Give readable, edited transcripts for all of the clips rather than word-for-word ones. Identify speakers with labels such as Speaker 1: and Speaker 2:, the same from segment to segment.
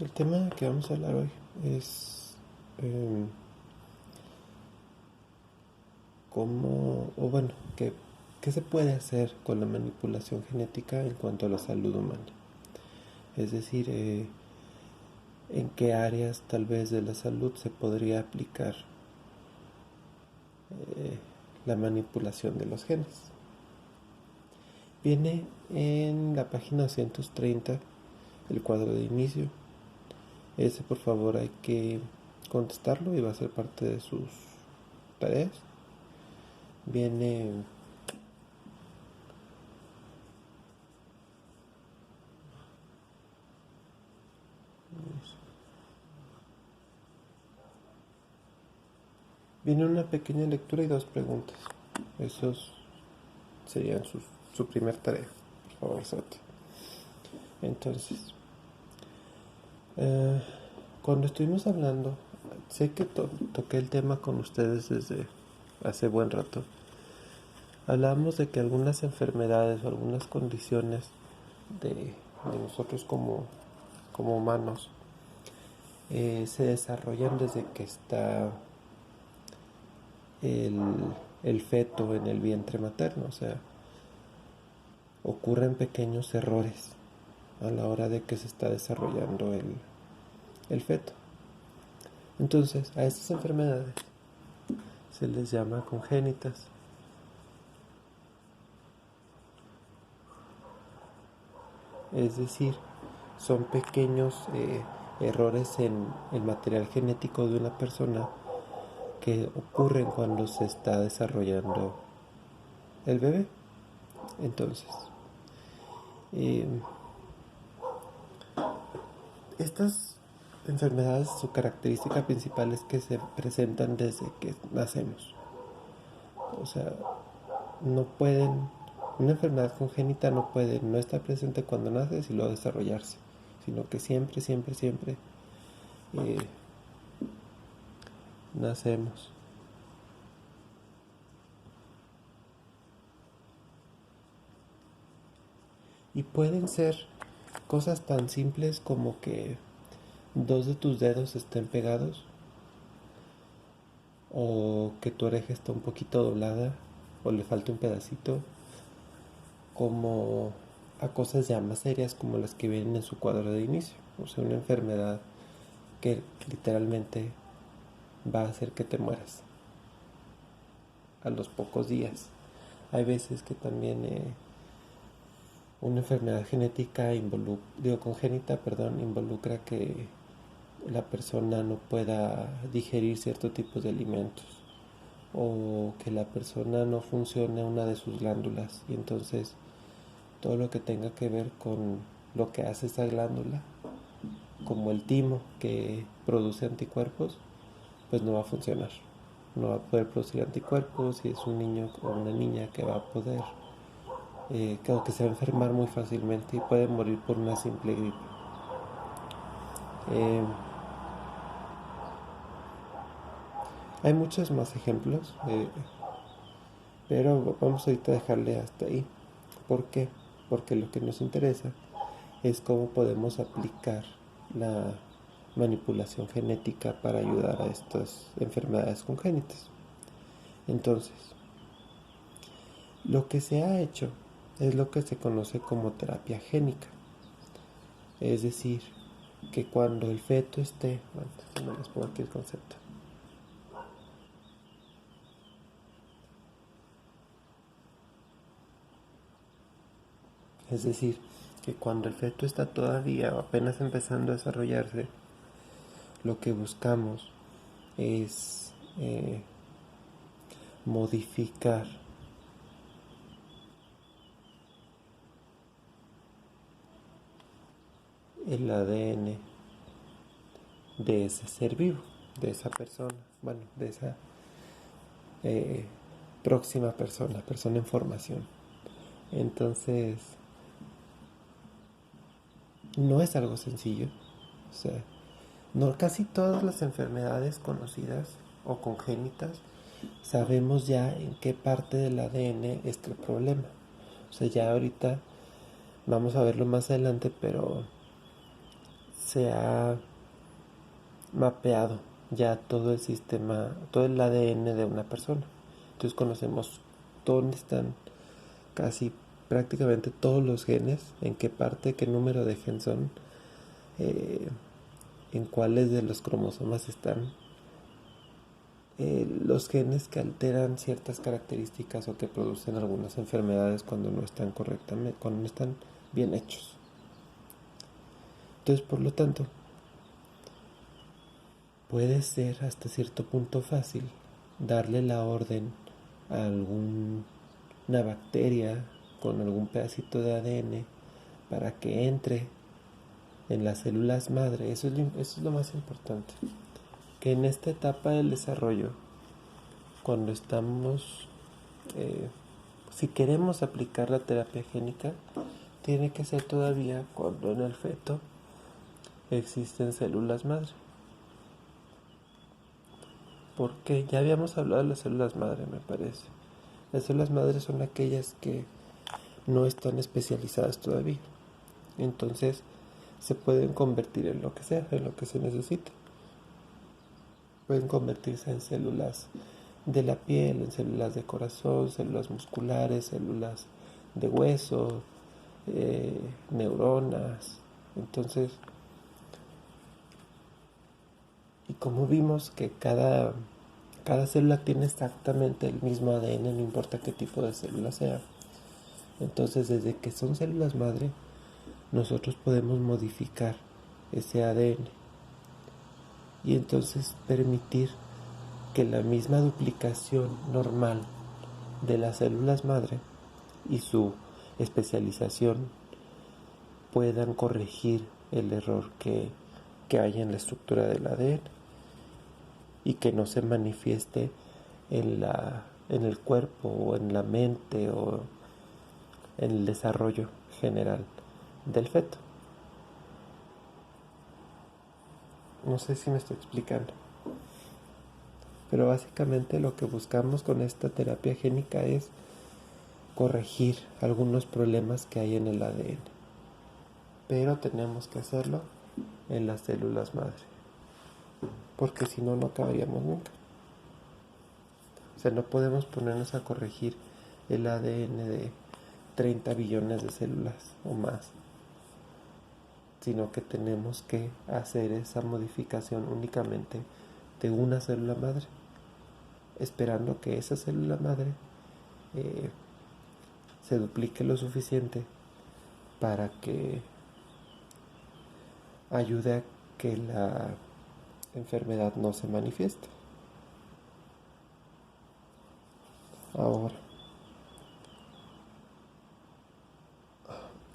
Speaker 1: El tema que vamos a hablar hoy es cómo, o bueno, qué se puede hacer con la manipulación genética en cuanto a la salud humana. Es decir, en qué áreas tal vez de la salud se podría aplicar la manipulación de los genes. Viene en la página 230 el cuadro de inicio. Ese por favor hay que contestarlo y va a ser parte de sus tareas. Viene una pequeña lectura y 2 preguntas. Esos serían su primer tarea. Por favor, Sati. Entonces, cuando estuvimos hablando, sé que toqué el tema con ustedes desde hace buen rato. Hablábamos de que algunas enfermedades o algunas condiciones de nosotros como humanos se desarrollan desde que está el feto en el vientre materno. O sea, ocurren pequeños errores a la hora de que se está desarrollando el feto. Entonces, a estas enfermedades se les llama congénitas. Es decir, son pequeños errores en el material genético de una persona que ocurren cuando se está desarrollando el bebé. Entonces, estas enfermedades, su característica principal es que se presentan desde que nacemos. O sea, no pueden, una enfermedad congénita no puede no estar presente cuando naces y luego desarrollarse, sino que siempre nacemos. Y pueden ser cosas tan simples como que 2 de tus dedos estén pegados, o que tu oreja está un poquito doblada o le falte un pedacito, como a cosas ya más serias como las que vienen en su cuadro de inicio. O sea, una enfermedad que literalmente va a hacer que te mueras a los pocos días. Hay veces que también una enfermedad genética congénita, involucra que la persona no pueda digerir ciertos tipos de alimentos, o que la persona no funcione una de sus glándulas, y entonces todo lo que tenga que ver con lo que hace esa glándula, como el timo que produce anticuerpos, pues no va a funcionar. No va a poder producir anticuerpos, y es un niño o una niña que va a poder que se va a enfermar muy fácilmente y puede morir por una simple gripe. Hay muchos más ejemplos, pero vamos ahorita a dejarle hasta ahí. ¿Por qué? Porque lo que nos interesa es cómo podemos aplicar la manipulación genética para ayudar a estas enfermedades congénitas. Entonces, lo que se ha hecho es lo que se conoce como terapia génica. Es decir, que cuando el feto esté... Bueno, no les pongo aquí el concepto. Es decir, que cuando el feto está todavía apenas empezando a desarrollarse, lo que buscamos es modificar el ADN de ese ser vivo, de esa persona, bueno, de esa próxima persona en formación. Entonces, no es algo sencillo. O sea, no, casi todas las enfermedades conocidas o congénitas sabemos ya en qué parte del ADN está el problema. O sea, ya ahorita vamos a verlo más adelante, pero se ha mapeado ya todo el sistema, todo el ADN de una persona. Entonces conocemos dónde están casi prácticamente todos los genes, en qué parte, qué número de gen son, en cuáles de los cromosomas están, los genes que alteran ciertas características o que producen algunas enfermedades cuando no están correctamente, cuando no están bien hechos. Entonces, por lo tanto, puede ser hasta cierto punto fácil darle la orden a alguna bacteria con algún pedacito de ADN para que entre en las células madre. Eso es lo más importante. Que en esta etapa del desarrollo, cuando estamos, si queremos aplicar la terapia génica, tiene que ser todavía cuando en el feto existen células madre. Porque ya habíamos hablado de las células madre, me parece. Las células madre son aquellas que no están especializadas todavía. Entonces se pueden convertir en lo que sea, en lo que se necesite. Pueden convertirse en células de la piel, en células de corazón, células musculares, células de hueso, neuronas. Entonces, y como vimos que cada célula tiene exactamente el mismo ADN, no importa qué tipo de célula sea. Entonces, desde que son células madre, nosotros podemos modificar ese ADN y entonces permitir que la misma duplicación normal de las células madre y su especialización puedan corregir el error que hay en la estructura del ADN y que no se manifieste en el cuerpo o en la mente o en el desarrollo general del feto. No sé si me estoy explicando, pero básicamente lo que buscamos con esta terapia génica es corregir algunos problemas que hay en el ADN, pero tenemos que hacerlo en las células madre, porque si no, no acabaríamos nunca. O sea, no podemos ponernos a corregir el ADN de 30 billones de células o más, sino que tenemos que hacer esa modificación únicamente de una célula madre, esperando que esa célula madre se duplique lo suficiente para que ayude a que la enfermedad no se manifieste. Ahora,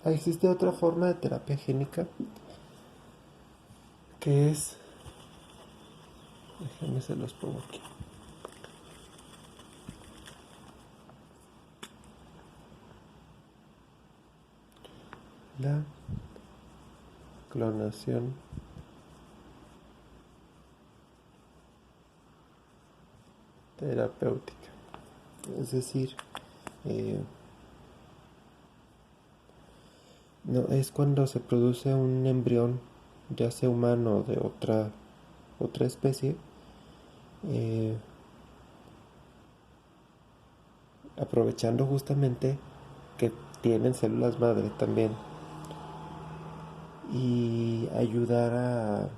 Speaker 1: existe otra forma de terapia génica que es, déjenme se los pongo aquí, la clonación terapéutica. Es decir, no, es cuando se produce un embrión, ya sea humano o de otra especie, aprovechando justamente que tienen células madre también y ayudar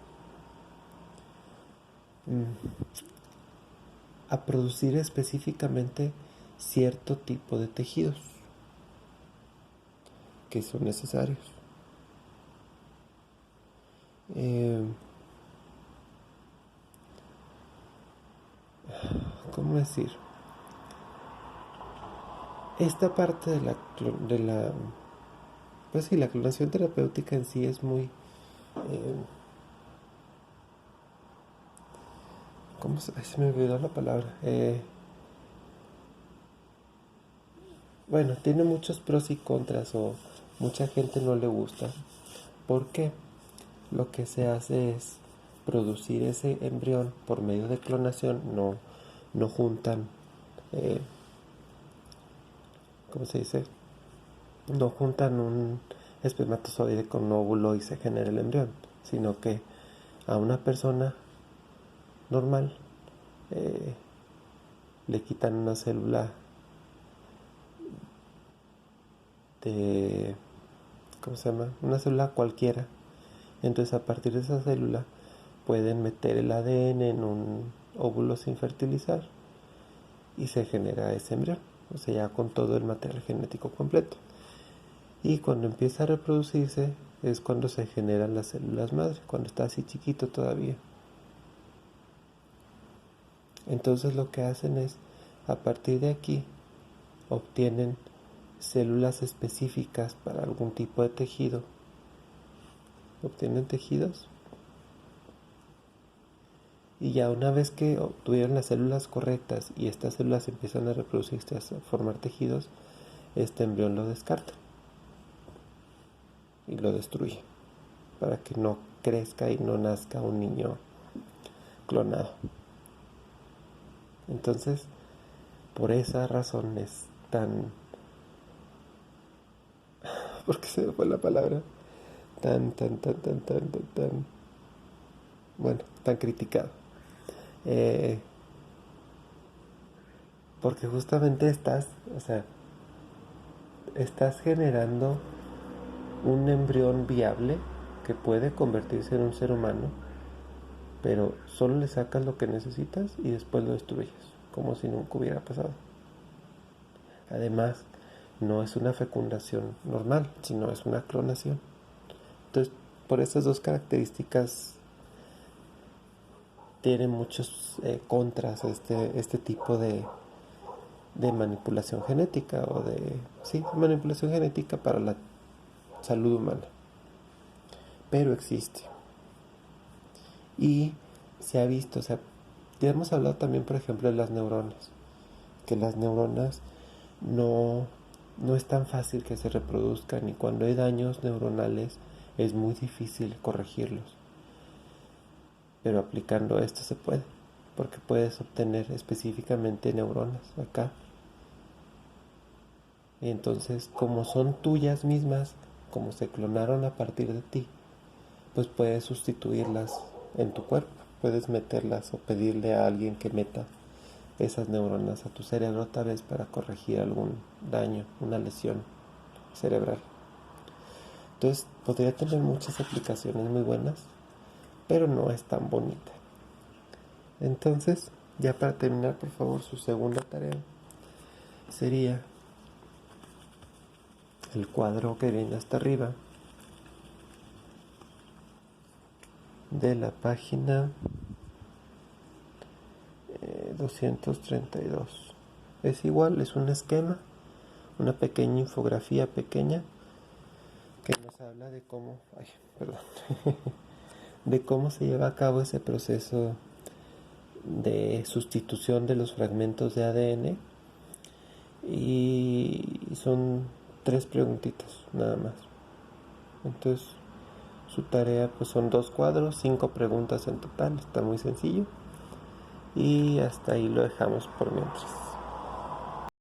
Speaker 1: a producir específicamente cierto tipo de tejidos que son necesarios. ¿Cómo decir? Esta parte de la pues sí, la clonación terapéutica en sí es muy ¿cómo se me olvidó la palabra? Bueno, tiene muchos pros y contras o mucha gente no le gusta. ¿Por qué? Lo que se hace es producir ese embrión por medio de clonación, no juntan, ¿cómo se dice? No juntan un espermatozoide con un óvulo y se genera el embrión, sino que a una persona normal le quitan una célula de, ¿cómo se llama? Una célula cualquiera. Entonces, a partir de esa célula pueden meter el ADN en un óvulo sin fertilizar y se genera ese embrión, o sea, ya con todo el material genético completo. Y cuando empieza a reproducirse es cuando se generan las células madre, cuando está así chiquito todavía. Entonces lo que hacen es, a partir de aquí, obtienen células específicas para algún tipo de tejido. Obtienen tejidos. Y ya una vez que obtuvieron las células correctas y estas células empiezan a reproducirse, a formar tejidos, este embrión lo descarta y lo destruye para que no crezca y no nazca un niño clonado. Entonces, por esa razón es tan... ¿Por qué se me fue la palabra? Tan... Bueno, tan criticado. Porque justamente estás generando un embrión viable que puede convertirse en un ser humano, pero solo le sacas lo que necesitas y después lo destruyes, como si nunca hubiera pasado. Además, no es una fecundación normal, sino es una clonación. Entonces, por esas dos características, tiene muchos contras este tipo de manipulación genética manipulación genética para la salud humana. Pero existe. Y se ha visto, ya hemos hablado también, por ejemplo, de las neuronas. Que las neuronas no es tan fácil que se reproduzcan, y cuando hay daños neuronales es muy difícil corregirlos. Pero aplicando esto se puede, porque puedes obtener específicamente neuronas acá. Y entonces, como son tuyas mismas, como se clonaron a partir de ti, pues puedes sustituirlas en tu cuerpo. Puedes meterlas o pedirle a alguien que meta esas neuronas a tu cerebro otra vez para corregir algún daño, una lesión cerebral. Entonces podría tener muchas aplicaciones muy buenas, pero no es tan bonita. Entonces, ya para terminar, por favor, su segunda tarea sería el cuadro que viene hasta arriba de la página 232. Es igual, es un esquema, una pequeña infografía pequeña que nos habla de cómo, de cómo se lleva a cabo ese proceso de sustitución de los fragmentos de ADN. Y son 3 preguntitas nada más. Entonces su tarea pues son 2 cuadros, 5 preguntas en total. Está muy sencillo. Y hasta ahí lo dejamos por mientras.